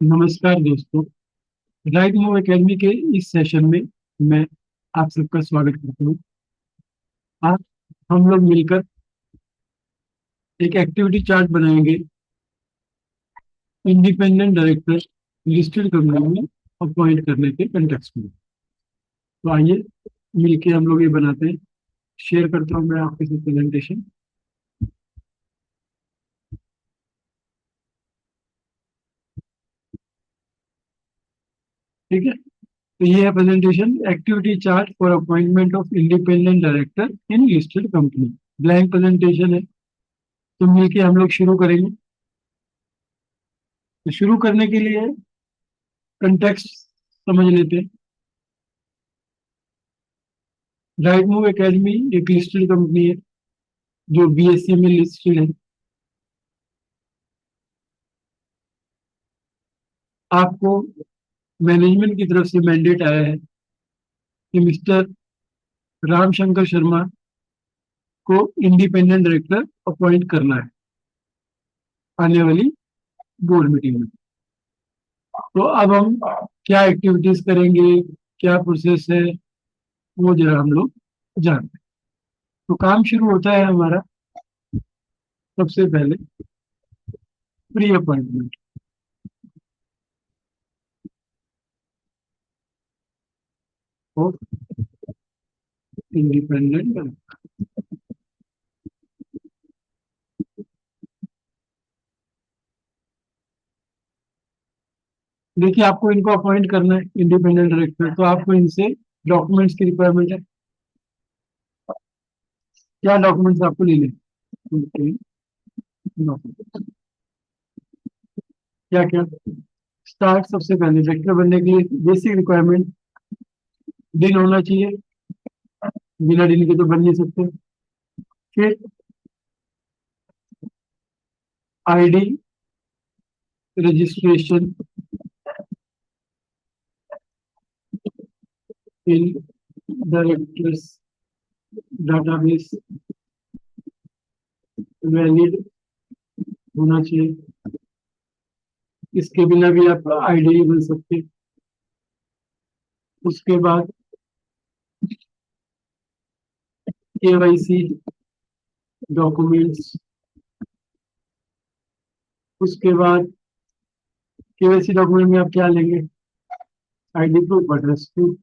नमस्कार दोस्तों। Right move academy के इस सेशन में मैं आप सबका स्वागत करता हूँ। आज हम लोग मिलकर एक एक्टिविटी चार्ट बनाएंगे इंडिपेंडेंट डायरेक्टर लिस्टेड कंपनी में अपॉइंट करने के कंटेक्स्ट में। तो आइए मिलके हम लोग ये बनाते हैं। शेयर करता हूँ मैं आपके साथ प्रेजेंटेशन। ठीक है, तो ये है presentation, activity chart for appointment of independent director in listed company. Blank presentation है, तो मिलके हम लोग शुरू करेंगे। तो शुरू करने के लिए कंटेक्स्ट समझ लेते हैं। राइट मूव एकेडमी एक लिस्टेड कंपनी है जो बीएसई में लिस्टेड है। आपको मैनेजमेंट की तरफ से मैंडेट आया है कि मिस्टर रामशंकर शर्मा को इंडिपेंडेंट डायरेक्टर अपॉइंट करना है आने वाली बोर्ड मीटिंग में। तो अब हम क्या एक्टिविटीज करेंगे, क्या प्रोसेस है, वो जरा हम लोग जानते हैं। तो काम शुरू होता है हमारा सबसे पहले प्री अपॉइंटमेंट। और इंडिपेंडेंट, देखिए आपको इनको अपॉइंट करना है इंडिपेंडेंट डायरेक्टर, तो आपको इनसे डॉक्यूमेंट्स की रिक्वायरमेंट है। क्या डॉक्यूमेंट्स आपको लेने हैं? Okay, documents। क्या क्या स्टार्ट, सबसे पहले डायरेक्टर बनने के लिए बेसिक रिक्वायरमेंट दिन होना चाहिए। बिना दिन के तो बन नहीं सकते। फिर ID registration in directors database valid होना चाहिए। इसके बिना भी आप आईडी नहीं बन सकते। उसके बाद केवाईसी डॉक्यूमेंट्स। उसके बाद केवाईसी डॉक्यूमेंट में आप क्या लेंगे? ID proof, address proof,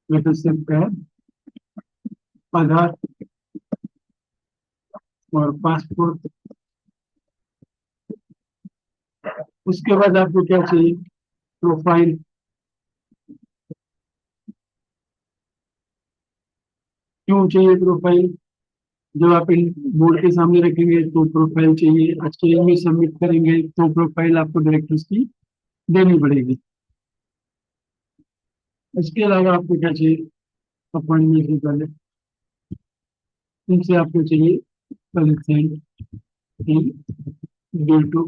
letter से पैन, आधार और पासपोर्ट। उसके बाद आपको क्या चाहिए? प्रोफाइल। क्यों चाहिए प्रोफाइल? जब आप इन बोर्ड के सामने रखेंगे तो प्रोफाइल चाहिए। एक्सचेंज में सबमिट करेंगे तो प्रोफाइल आपको डायरेक्टर्स की देनी पड़ेगी। इसके अलावा आपको क्या चाहिए? अपॉइंटमेंट से पहले इनसे आपको चाहिए कंसेंट की ड्यू।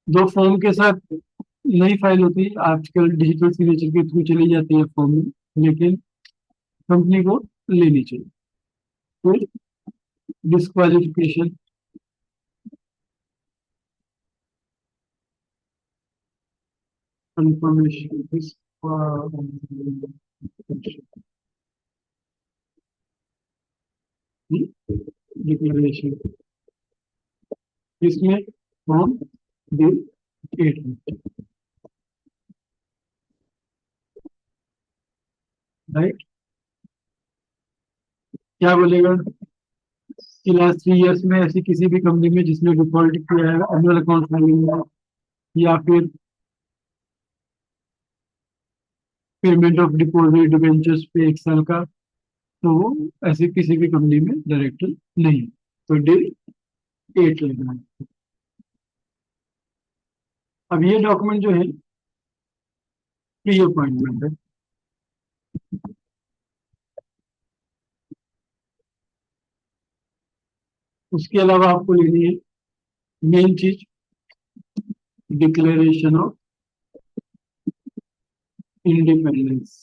दो फॉर्म के साथ नई फाइल होती है, आजकल डिजिटल सिग्नेचर के थ्रू चली जाती है फॉर्म में, लेकिन कंपनी को लेनी चाहिए। फिर डिस्क्वालिफिकेशन, कंफर्मेशन, डिक्लेरेशन, इसमें फॉर्म बिल 8 में, राइट। क्या बोलेगा कि लास्ट 3 इयर्स में ऐसी किसी भी कंपनी में जिसने डिफॉल्ट किया है एनुअल अकाउंट फाइलिंग में, या फिर पेमेंट ऑफ डिपॉजिट डिबेंचर्स पे 1 साल का, तो वो ऐसे किसी भी कंपनी में डायरेक्टर नहीं है। तो डिल 8 लेना है। अब ये डॉक्यूमेंट जो है प्री अपॉइंटमेंट है। उसके अलावा आपको लेनी है मेन चीज, डिक्लेरेशन ऑफ इंडिपेंडेंस।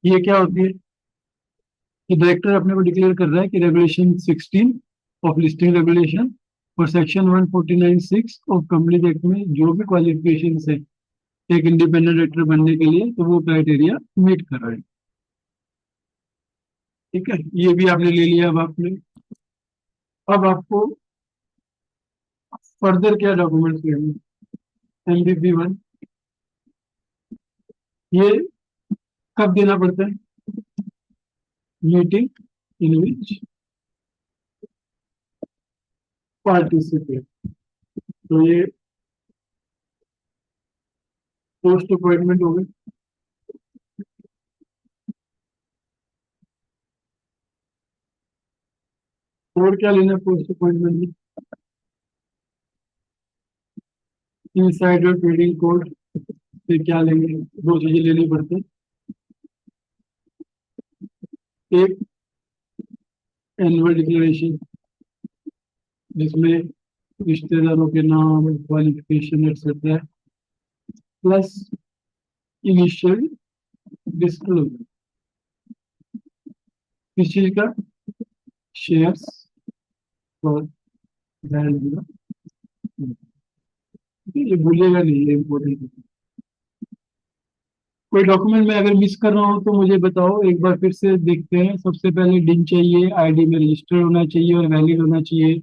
ये क्या होती है कि डायरेक्टर अपने को डिक्लेयर कर रहा है कि रेगुलेशन 16 ऑफ लिस्टिंग रेगुलेशन और सेक्शन 149(6) ऑफ कंपनीज एक्ट में जो भी क्वालिफिकेशन है एक इंडिपेंडेंट डायरेक्टर बनने के लिए, तो वो क्राइटेरिया मीट कर रहे हैं। ठीक है, ये भी आपने ले लिया। अब आपको फर्दर क्या डॉक्यूमेंट्स लेंगे? MBP1 ये कब देना पड़ता है? Meeting in which participate. तो ये पोस्ट अपॉइंटमेंट हो गई। और क्या लेना है पोस्ट अपॉइंटमेंट में? इनसाइडर ट्रेडिंग कोड से क्या लेंगे? दो चीजें लेनी पड़ती हैं। एक एनुअल डिक्लेरेशन, जिसमें रिश्तेदारों के नाम, qualification etcetera, plus initial disclosure. किस चीज का? शेयर्स और वैल्यू। ये भूलिएगा नहीं, ये इम्पोर्टेंट है। कोई डॉक्यूमेंट में अगर मिस कर रहा हूँ तो मुझे बताओ, एक बार फिर से देखते हैं। सबसे पहले डिन चाहिए, आईडी में रजिस्टर होना चाहिए और वैलिड होना चाहिए।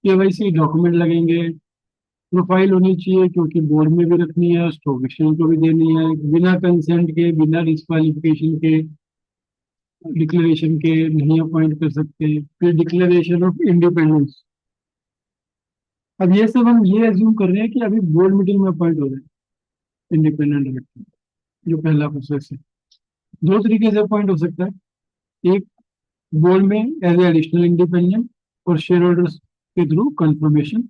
केवाईसी डॉक्यूमेंट लगेंगे। प्रोफाइल होनी चाहिए क्योंकि बोर्ड में भी रखनी है, स्टॉक एक्सचेंज को भी देनी है। बिना कंसेंट के, बिना डिस्क्वालिफिकेशन के, डिक्लेरेशन के नहीं अपॉइंट कर सकते। फिर डिक्लेरेशन ऑफ इंडिपेंडेंस। अब ये सब हम ये एज्यूम कर रहे हैं कि अभी बोर्ड मीटिंग में अपॉइंट हो रहे हैं इंडिपेंडेंट डायरेक्टर। जो पहला प्रोसेस है, दो तरीके से अपॉइंट हो सकता है। एक, बोर्ड में एज एडिशनल इंडिपेंडेंट और शेयर होल्डर्स के थ्रू कंफर्मेशन,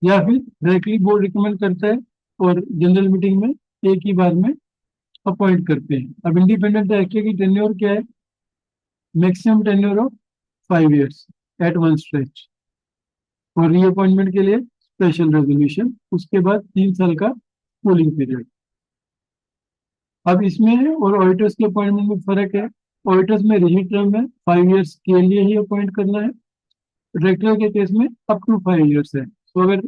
या फिर डायरेक्टली बोर्ड रिकमेंड करता है और जनरल मीटिंग में एक ही बार में अपॉइंट करते हैं। अब इंडिपेंडेंट डायरेक्टर की टेन्योर क्या है? Maximum tenure of 5 years at one stretch. और रीअपॉइंटमेंट के लिए स्पेशल रेजोल्यूशन, उसके बाद 3 साल का कूलिंग पीरियड। अब इसमें और ऑडिटर्स के अपॉइंटमेंट में फर्क है। ऑडिटर्स में रिजिड टर्म है, 5 years के लिए ही अपॉइंट करना है। डायरेक्टर के केस में अप टू 5 years है। तो अगर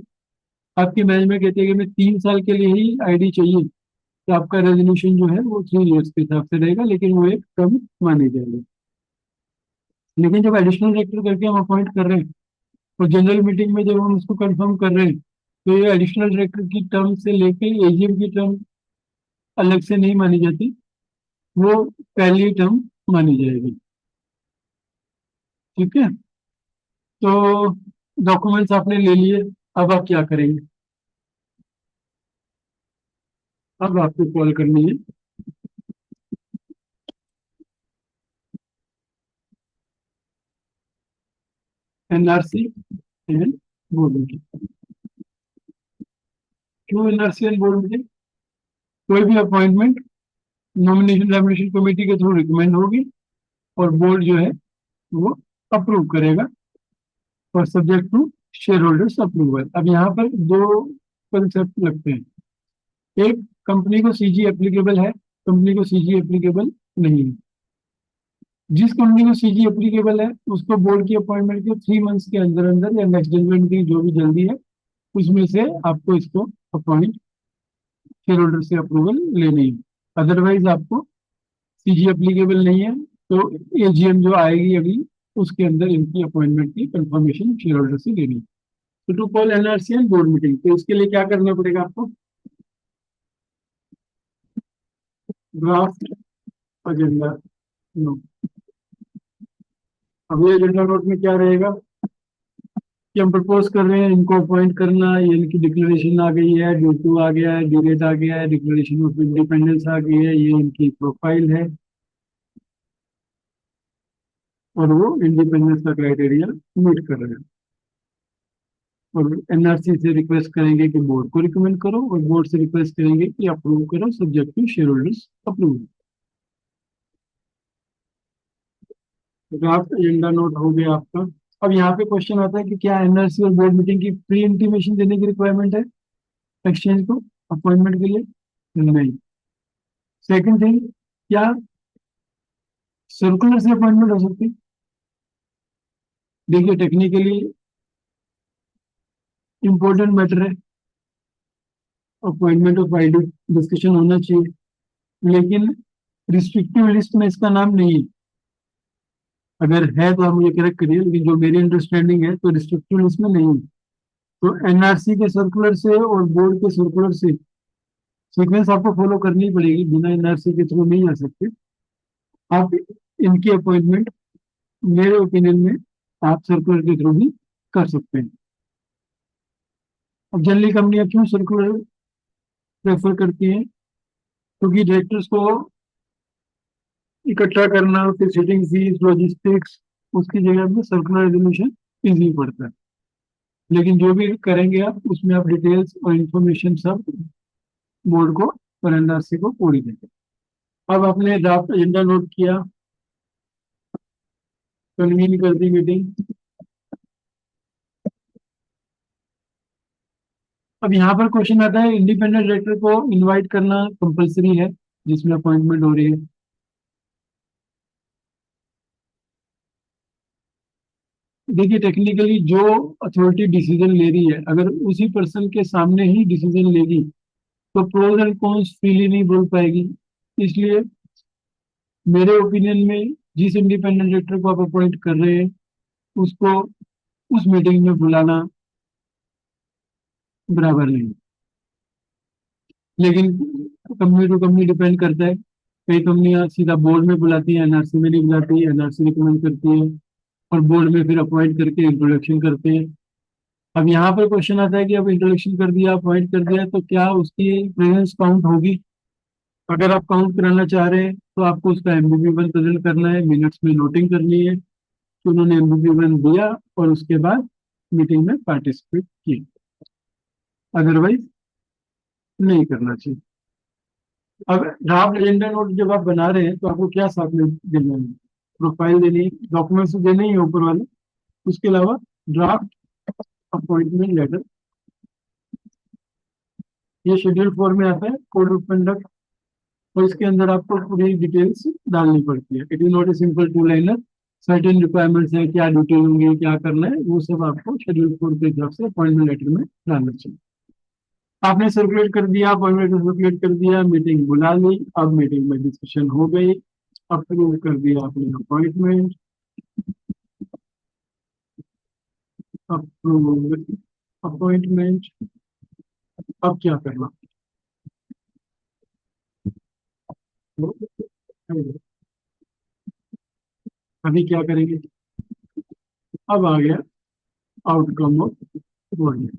आपकी मैनेजमेंट कहती है कि मैं 3 साल के लिए ही आईडी चाहिए, तो आपका रेजोल्यूशन जो है वो 3 years के हिसाब से रहेगा, लेकिन वो एक टर्म मानी जाएगी। लेकिन जब एडिशनल डायरेक्टर करके हम अपॉइंट कर रहे हैं और जनरल मीटिंग में जब हम उसको कंफर्म कर रहे हैं, तो ये एडिशनल डायरेक्टर की टर्म से लेके एजीएम की टर्म अलग से नहीं मानी जाती, वो पहली टर्म मानी जाएगी। ठीक है, तो डॉक्यूमेंट्स आपने ले लिए। अब आप क्या करेंगे? अब आपको कॉल करनी है एनआरसी एंड बोर्ड मीटिंग। क्यों एनआरसी एंड बोर्ड मीटिंग? कोई भी अपॉइंटमेंट नॉमिनेशन एग्जामिनेशन कमेटी के थ्रू रिकमेंड होगी और बोर्ड जो है वो अप्रूव करेगा, और subject to shareholders approval. अब यहाँ पर दो कंसेप्ट लगते हैं। एक, कंपनी को सीजी एप्लीकेबल है, कंपनी को सीजी एप्लीकेबल नहीं है। जिस कंपनी को सीजी एप्लीकेबल है उसको बोर्ड की अपॉइंटमेंट के 3 months के अंदर अंदर, या नेक्स्ट जनवरी की जो भी जल्दी है उसमें से आपको इसको अपॉइंट, शेयर होल्डर से अप्रूवल लेनी है। अदरवाइज आपको सीजी एप्लीकेबल नहीं है तो एजीएम जो आएगी अगली, उसके अंदर इनकी अपॉइंटमेंट की कंफर्मेशन शेयर होल्डर से लेनी है। तो to call NRC and board meeting, तो इसके लिए क्या करना पड़ेगा आपको? Draft agenda note. अब ये एजेंडा नोट में क्या रहेगा कि हम प्रपोज कर रहे हैं इनको अपॉइंट करना, ये इनकी डिक्लेरेशन आ गई है, ड्यू टू आ गया है, ड्यू डेट आ गया है, डिक्लेरेशन ऑफ इंडिपेंडेंस आ गई है, ये इनकी प्रोफाइल है और वो इंडिपेंडेंस का क्राइटेरिया मीट कर रहे हैं। और एनआरसी से रिक्वेस्ट करेंगे कि बोर्ड को रिकमेंड करो, और बोर्ड से रिक्वेस्ट करेंगे कि अप्रूव करो, subject to shareholders approve. Draft agenda note हो गया आपका। अब यहाँ पे क्वेश्चन आता है कि क्या एनआरसी और बोर्ड मीटिंग की प्री इंटीमेशन देने की रिक्वायरमेंट है एक्सचेंज को अपॉइंटमेंट के लिए? नहीं। सेकंड थिंग, क्या सर्कुलर से अपॉइंटमेंट हो सकती है? देखिए टेक्निकली इम्पोर्टेंट मैटर है, अपॉइंटमेंट ऑफ आईडी डिस्कशन होना चाहिए, लेकिन रिस्ट्रिक्टिव लिस्ट में इसका नाम नहीं है। अगर है तो आप मुझे करेक्ट करिए, लेकिन जो मेरी अंडरस्टैंडिंग है तो रिस्ट्रिक्टिव लिस्ट में नहीं है। तो एनआरसी के सर्कुलर से और बोर्ड के सर्कुलर से सीक्वेंस आपको फॉलो करनी पड़ेगी, बिना एनआरसी के थ्रू नहीं आ सकते आप। इनकी अपॉइंटमेंट मेरे ओपिनियन में आप सर्कुलर के थ्रू भी कर सकते हैं। अब जनरली कंपनियां क्यों सर्कुलर प्रेफर करती हैं? क्योंकि डायरेक्टर्स को इकट्ठा करना, फिर सिटिंग फीस, लॉजिस्टिक्स, उसकी जगह में सर्कुलर रेजोल्यूशन इजी पड़ता है। लेकिन जो भी करेंगे आप, उसमें आप डिटेल्स और इंफॉर्मेशन सब बोर्ड को और एनआरसी को पूरी देंगे। अब आपने ड्राफ्ट एजेंडा नोट किया, कन्वीन कर दी मीटिंग। अब यहाँ पर क्वेश्चन आता है, इंडिपेंडेंट डायरेक्टर को इनवाइट करना कंपलसरी है जिसमें अपॉइंटमेंट हो रही है। देखिए, टेक्निकली जो अथॉरिटी डिसीजन ले रही है, अगर उसी पर्सन के सामने ही डिसीजन लेगी तो प्रोज एंड कॉन्स फ्रीली नहीं बोल पाएगी। इसलिए मेरे ओपिनियन में जिस इंडिपेंडेंट डायरेक्टर को आप अपॉइंट कर रहे हैं उसको उस मीटिंग में बुलाना बराबर नहीं। लेकिन कंपनी टू कंपनी डिपेंड करता है। कई कंपनियां सीधा बोर्ड में बुलाती है, एनआरसी में नहीं बुलाती, एनआरसी रिकमेंड करती है और बोर्ड में फिर अपॉइंट करके इंट्रोडक्शन करते हैं। अब यहाँ पर क्वेश्चन आता है कि अब इंट्रोडक्शन कर दिया, अपॉइंट कर दिया, तो क्या उसकी प्रेजेंस काउंट होगी? अगर आप काउंट कराना चाह रहे हैं तो आपको उसका एमबीबी वन प्रेजेंट करना है, मिनट्स में नोटिंग करनी है कि उन्होंने एमबीबी वन दिया और उसके बाद मीटिंग में पार्टिसिपेट किया। अदरवाइज नहीं करना चाहिए। अब ड्राफ्ट एजेंडा नोट जब आप बना रहे हैं तो आपको क्या साथ में देना है? प्रोफाइल देनी है, डॉक्यूमेंट्स देने ही हैं ऊपर वाले, उसके अलावा ड्राफ्ट अपॉइंटमेंट लेटर, ये शेड्यूल 4 में आता है, कोड ऑफ कंडक्ट, और इसके अंदर आपको पूरी डिटेल्स डालनी पड़ती है। It is not a simple two liner, certain requirements है, क्या डिटेल होंगी, क्या करना है, वो सब आपको शेड्यूल 4 की तरफ से अपॉइंटमेंट लेटर में डालना चाहिए। आपने सर्कुलेट कर दिया, अपॉइंटमेंट सर्कुलेट कर दिया, मीटिंग बुला ली, अब मीटिंग में डिस्कशन हो गई, अप्रूव कर दिया आपने अपॉइंटमेंट, अप्रूव अपॉइंटमेंट। अब क्या करना? अभी क्या करेंगे? अब आ गया आउटकम ऑफ बोर्ड।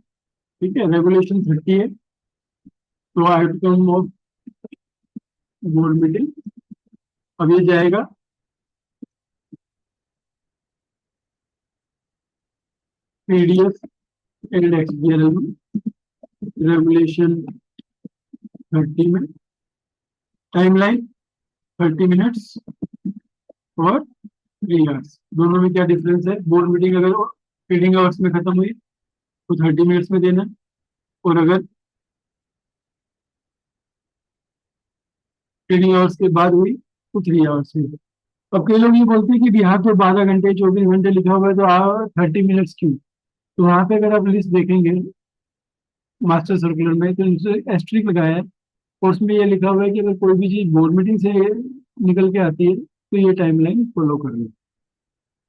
ठीक है, रेगुलेशन 30 है, तो आउटकम ऑफ बोर्ड मीटिंग अब ये जाएगा पीडीएफ एंड एक्सबीएल में, रेगुलेशन 30 में, टाइमलाइन 30 मिनट्स और 3 आवर्स। दोनों में क्या डिफरेंस है? बोर्ड मीटिंग अगर रीडिंग आवर्स में खत्म हुई तो 30 मिनट्स में देना, और अगर रीडिंग आवर्स के बाद हुई तो 3 आवर्स में। अब कई लोग ये बोलते हैं कि बिहार तो 12 घंटे 24 घंटे लिखा हुआ है, तो 30 मिनट्स क्यों? तो वहां पे अगर आप लिस्ट देखेंगे मास्टर सर्कुलर में, तो इनसे एस्ट्रिक लगाया है और उसमें ये लिखा हुआ है कि अगर कोई भी चीज बोर्ड मीटिंग से निकल के आती है तो ये टाइमलाइन फॉलो करनी है।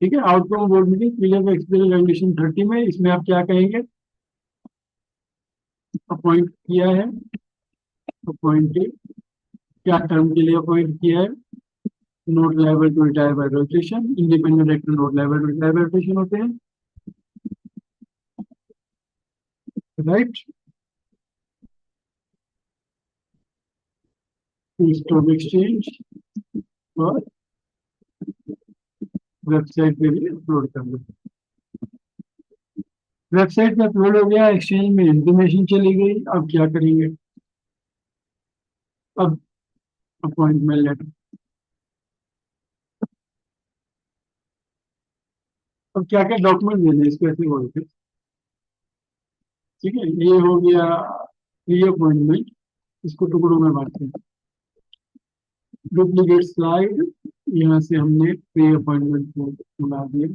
ठीक है, outcome board meeting clear experience regulation 30 में, इसमें आप क्या कहेंगे? अपॉइंट किया है, अपॉइंटेड, क्या टर्म के लिए अपॉइंट किया है, not liable to retire by rotation, independent director not liable to retire by rotation होते हैं, राइट? स्टॉक एक्सचेंज और वेबसाइट पे भी अपलोड कर दो। वेबसाइट पे अपलोड हो गया, एक्सचेंज में इंफॉर्मेशन चली गई, अब क्या करेंगे? अब अपॉइंटमेंट लेटर। अब क्या क्या डॉक्यूमेंट देने हैं इसको, ऐसे बोलते हैं। ठीक है, ये हो गया प्री अपॉइंटमेंट, इसको टुकड़ों में बांटते हैं। डुप्लीकेट स्लाइड, यहाँ से हमने प्री अपॉइंटमेंट को बना दिया।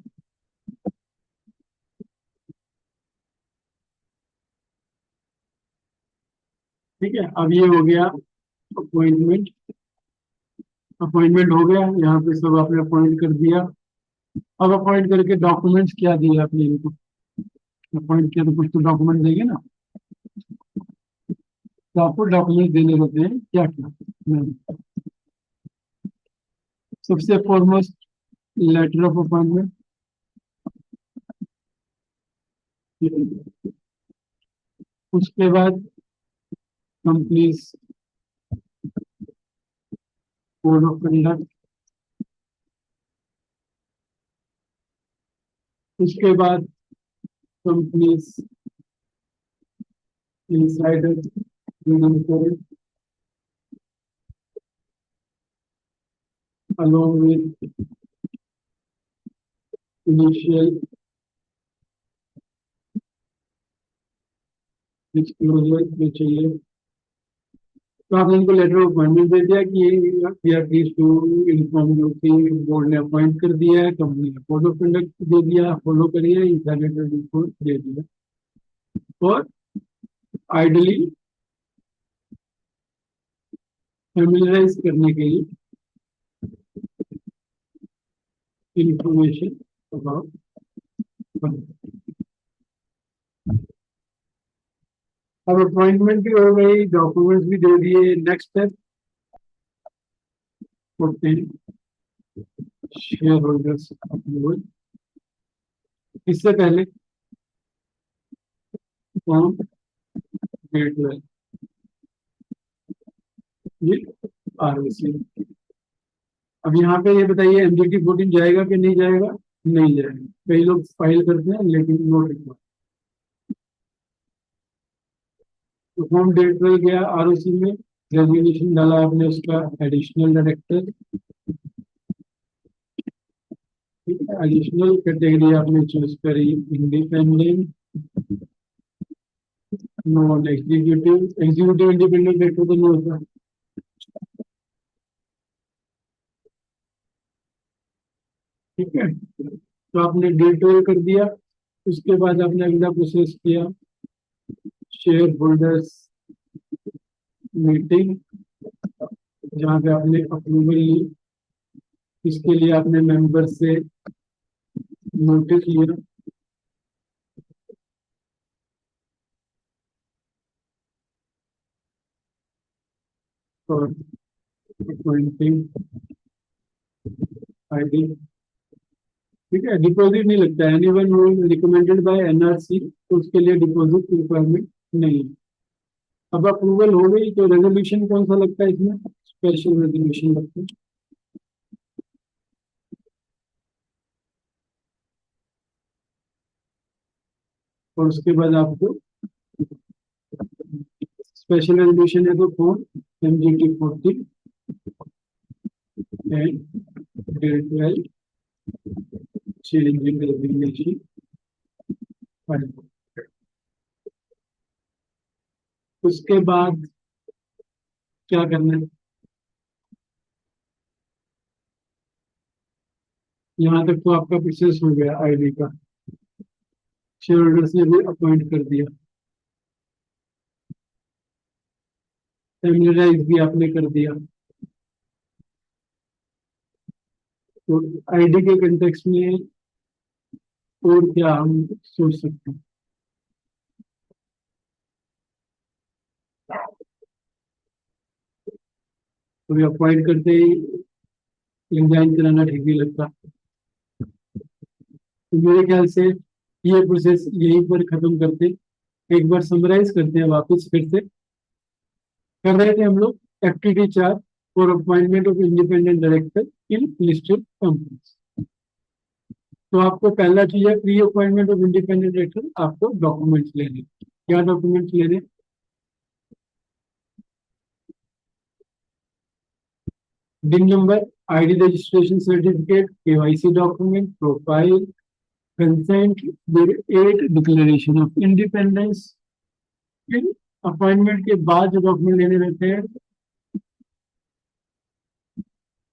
ठीक है, अब ये हो गया अपॉइंटमेंट। अपॉइंटमेंट हो गया, यहाँ पे सब आपने अपॉइंट कर दिया। अब अपॉइंट करके डॉक्यूमेंट्स क्या दिए आपने इनको? अपॉइंट किया तो कुछ तो डॉक्यूमेंट देंगे ना, तो आपको डॉक्यूमेंट देने होते हैं। क्या क्या? नहीं। सबसे फॉरमोस्ट लेटर ऑफ अपॉइंटमेंट, उसके बाद कंपनीज कोड ऑफ कंडक्ट, उसके बाद companies insider along with initial disclosure जो चाहिए। तो आपने इनको लेटर ऑफ अपॉइंटमेंट दे दिया कि we are pleased to inform you कि बोर्ड ने अपॉइंट कर दिया है, कंपनी ने कोड ऑफ कंडक्ट दे दिया, फॉलो करिए, इंसाइडर रिपोर्ट दे दिया। और आइडली फेमिलराइज करने के लिए इंफॉर्मेशन अबाउट। अब अपॉइंटमेंट भी हो गई, डॉक्यूमेंट्स भी दे दिए, next step obtain share holders approval. इससे पहले फॉर्म डेट ये आरओसी। अब यहाँ पे ये बताइए एमजीटी 14 जाएगा कि नहीं जाएगा? नहीं जाएगा। कई लोग फाइल करते हैं लेकिन नोट रिक्वायर्ड। तो फॉर्म डेट गया आरओसी में, रेजोल्यूशन डाला आपने उसका एडिशनल डायरेक्टर। ठीक है, एडिशनल कैटेगरी आपने चूज करी independent, non executive. Executive independent director तो नहीं होता। ठीक है, तो आपने डेट कर दिया। उसके बाद आपने अगला प्रोसेस किया शेयर होल्डर्स मीटिंग, जहाँ पे आपने अप्रूवल ली। इसके लिए आपने मेंबर से नोटिस लिया और अपॉइंटिंग आईडी। ठीक है, डिपॉजिट नहीं लगता है, एनीवन रिकमेंडेड बाय एनआरसी, तो उसके लिए डिपॉजिट रिक्वायरमेंट नहीं है। अब अप्रूवल हो गई तो रेजोल्यूशन कौन सा लगता है इसमें? स्पेशल रेजोल्यूशन लगता है। और उसके बाद आपको स्पेशल रेजोल्यूशन है तो form MGT 14 and DIR 12 change in resolution file. उसके बाद क्या करना है? यहाँ तक तो आपका प्रोसेस हो गया आईडी का, शेयर होल्डर्स ने भी अपॉइंट कर दिया, फैमिलियराइज भी आपने कर दिया। तो आईडी के कंटेक्स्ट में और क्या हम सोच सकते हैं? तो अपॉइंट करते ही रिजाइन कराना ठीक नहीं लगता। तो मेरे ख्याल से ये प्रोसेस यहीं पर खत्म करते, एक बार समराइज करते हैं वापस फिर से। कर रहे थे हम लोग activity 4 for appointment of independent director in listed companies. तो आपको पहला चीज है pre appointment of independent director, आपको डॉक्यूमेंट्स लेने। क्या डॉक्यूमेंट्स लेने? DIN number, ID registration certificate, KYC document, profile, consent, and declaration of independence. फिर अपॉइंटमेंट के बाद जो डॉक्यूमेंट लेने रहते हैं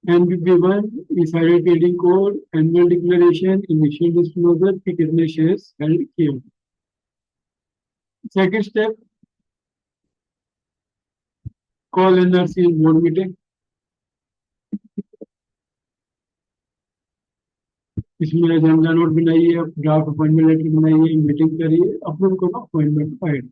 MBP1 insider trading code, annual declaration, initial disclosure कि कितने शेयर्स हेल्ड किए। Second step call NRC board meeting. इसमें एजेंडा नोट बनाइए, ड्राफ्ट अपॉइंटमेंट लेटर बनाइए, मीटिंग करिए, अप्रूव करो appointment file.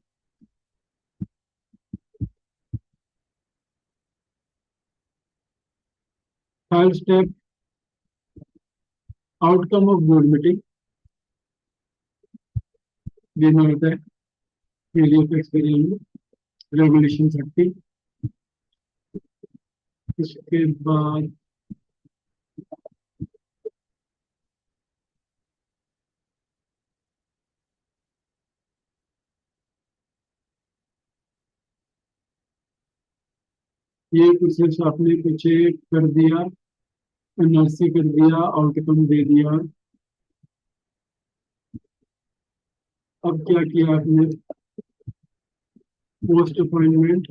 Third step, outcome of board meeting देना होता है, पीडीएफ एक्सपीरियंस रेगुलेशन 30। इसके बाद ये प्रोसेस आपने पीछे कर दिया, एनआरसी कर दिया, आउटकम दे दिया। अब क्या किया आपने, पोस्ट अपॉइंटमेंट,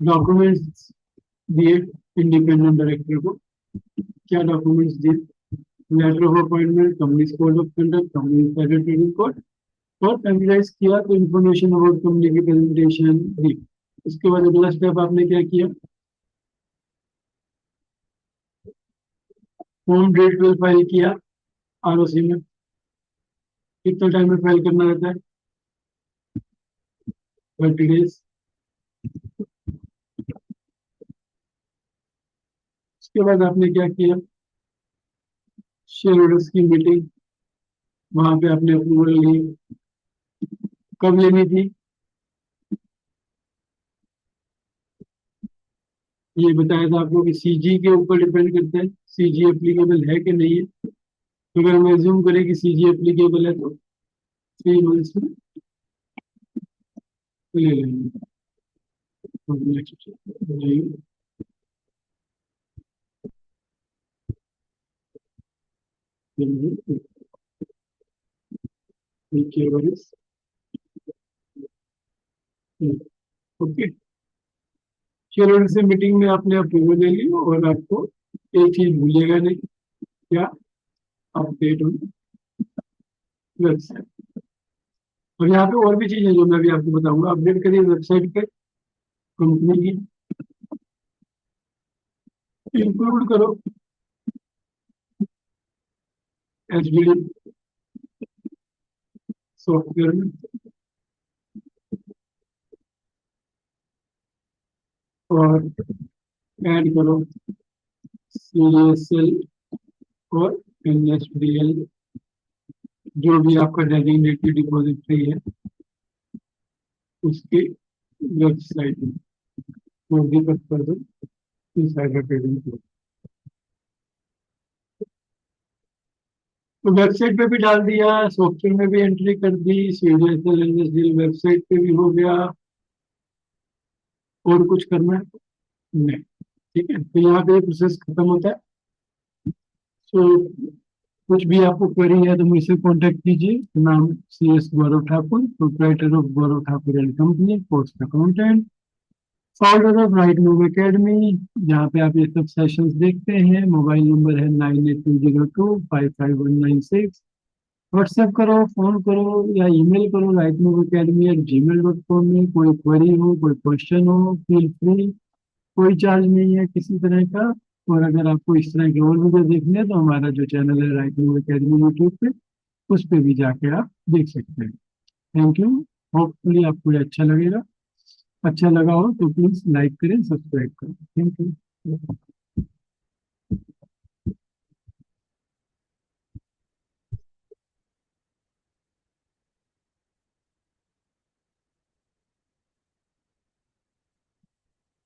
डॉक्यूमेंट्स दिए इंडिपेंडेंट डायरेक्टर को। क्या डॉक्यूमेंट्स दिए, letter of appointment, company code of conduct, company trading code, और फैमिलाइज किया तो इन्फॉर्मेशन अबाउट कंपनी की प्रेजेंटेशन दी। उसके बाद अगला स्टेप आपने क्या किया, फॉर्म डेट ट्वेल्व फाइल किया आरओसी में। कितना टाइम में फाइल करना रहता है, 30 डेज। उसके बाद आपने क्या किया, शेयर होल्डर्स की मीटिंग, वहां पे आपने अप्रूवल ली। कब लेनी थी, ये बताया था आपको कि सीजी के ऊपर डिपेंड करता है, सीजी एप्लीकेबल है कि नहीं है। तो अगर हम एज्यूम करें कि सीजी एप्लीकेबल है तो 3 मंथ्स में ले लेंगे। तो नेक्स्ट ओके। चलो, इनसे मीटिंग में आपने अप्रूवल ले ली और आपको एक चीज भूलिएगा नहीं, क्या, अपडेट ऑन वेबसाइट। और यहाँ पे और भी चीजें जो मैं भी आपको बताऊंगा, अपडेट करिए वेबसाइट पे कंपनी की, इंक्लूड करो एचडीडी सॉफ्टवेयर में, और ऐड करो सीएसएल और एनएसडीएल, जो भी आपका डेजिग्नेटेड डिपॉजिटरी है उसके वेबसाइट में वो भी कर दो इनसाइडर ट्रेडिंग को। तो वेबसाइट पे भी डाल दिया, सॉफ्टवेयर में भी एंट्री कर दी, सीडीएसएल एनएसडीएल वेबसाइट पे भी हो गया। और कुछ करना है, नहीं। ठीक है, तो यहाँ पे प्रोसेस खत्म होता है। सो कुछ भी आपको क्वेरी है तो मुझसे कांटेक्ट कीजिए। नाम CS Gaurav Thakur, proprietor of Gaurav Thakur and company, post accountant, founder of right move academy, जहाँ पे आप ये सब सेशंस देखते हैं। मोबाइल नंबर है 9820255196। व्हाट्सएप करो, फोन करो या ईमेल करो right move academy eight gmail.com में। कोई क्वेरी हो, कोई क्वेश्चन हो, फील फ्री। कोई चार्ज नहीं है किसी तरह का। और अगर आपको इस तरह के और वीडियो देखने हैं तो हमारा जो चैनल है राइट मूव एकेडमी यूट्यूब पे, उस पे भी जाके आप देख सकते हैं। Thank you. होपफुली आपको ये अच्छा लगेगा। अच्छा लगा हो तो प्लीज लाइक करें, सब्सक्राइब करें। Thank you.